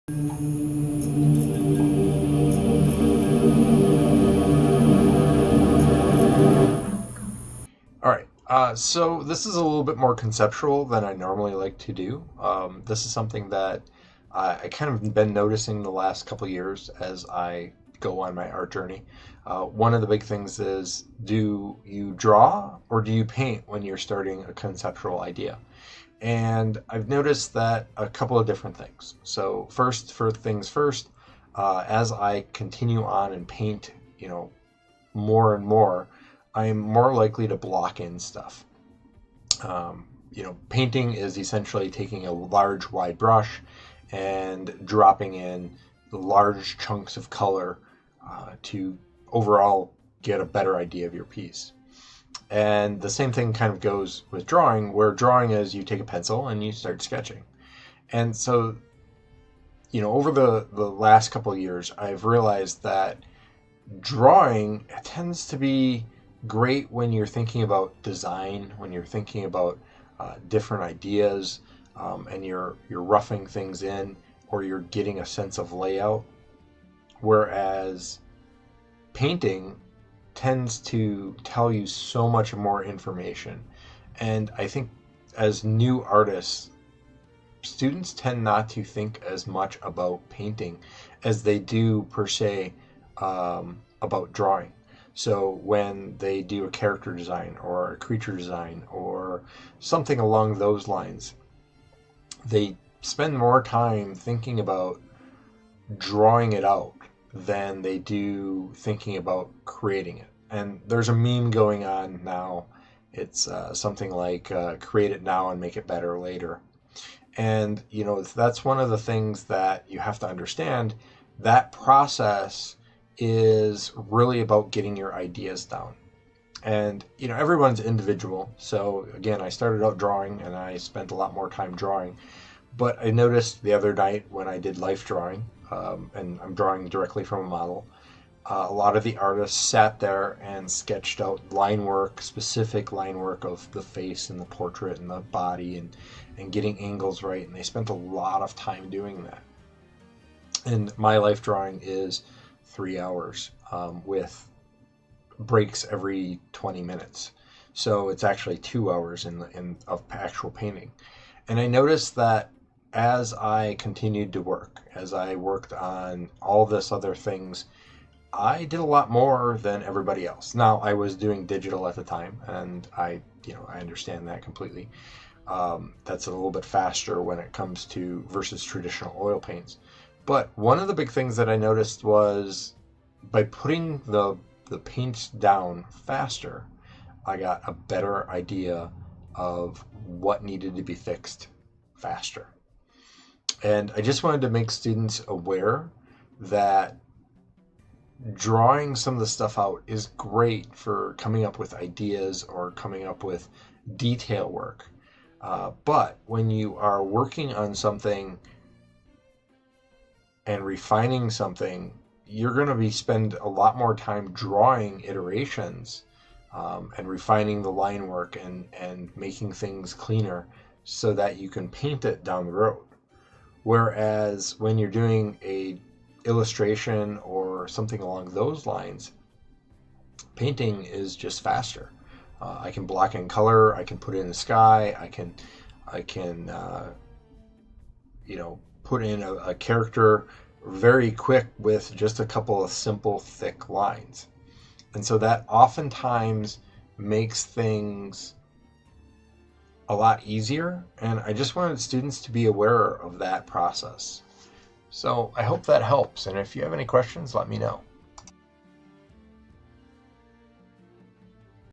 All right. So this is a little bit more conceptual than I normally like to do. This is something that I kind of been noticing the last couple of years as I go on my art journey. One of the big things is, do you draw or do you paint when you're starting a conceptual idea? And I've noticed that a couple of different things. So first, for things first, as I continue on and paint, more and more, I'm more likely to block in stuff. Painting is essentially taking a large, wide brush and dropping in large chunks of color to overall get a better idea of your piece. And the same thing kind of goes with drawing, where drawing is you take a pencil and you start sketching. And so, over the last couple of years, I've realized that drawing tends to be great when you're thinking about design, when you're thinking about different ideas, and you're roughing things in, or you're getting a sense of layout. Whereas painting tends to tell you so much more information. And I think as new artists, students tend not to think as much about painting as they do per se about drawing. So when they do a character design or a creature design or something along those lines, they spend more time thinking about drawing it out than they do thinking about creating it. And there's a meme going on now. It's something like create it now and make it better later. And, that's one of the things that you have to understand. That process is really about getting your ideas down. And, everyone's individual. So, again, I started out drawing and I spent a lot more time drawing. But I noticed the other night when I did life drawing, and I'm drawing directly from a model, a lot of the artists sat there and sketched out line work, specific line work of the face and the portrait and the body and getting angles right. And they spent a lot of time doing that. And my life drawing is 3 hours with breaks every 20 minutes. So it's actually 2 hours of actual painting. And I noticed that as I continued to work, as I worked on all this other things, I did a lot more than everybody else. Now, I was doing digital at the time, and I understand that completely. That's a little bit faster when it comes to versus traditional oil paints. But one of the big things that I noticed was by putting the paints down faster, I got a better idea of what needed to be fixed faster. And I just wanted to make students aware that drawing some of the stuff out is great for coming up with ideas or coming up with detail work. But when you are working on something and refining something, you're going to spend a lot more time drawing iterations and refining the line work and making things cleaner so that you can paint it down the road. Whereas when you're doing a illustration or something along those lines, painting is just faster. I can block in color. I can put in the sky. I can put in a character very quick with just a couple of simple, thick lines. And so that oftentimes makes things a lot easier. And I just wanted students to be aware of that process. So I hope that helps. And if you have any questions, let me know.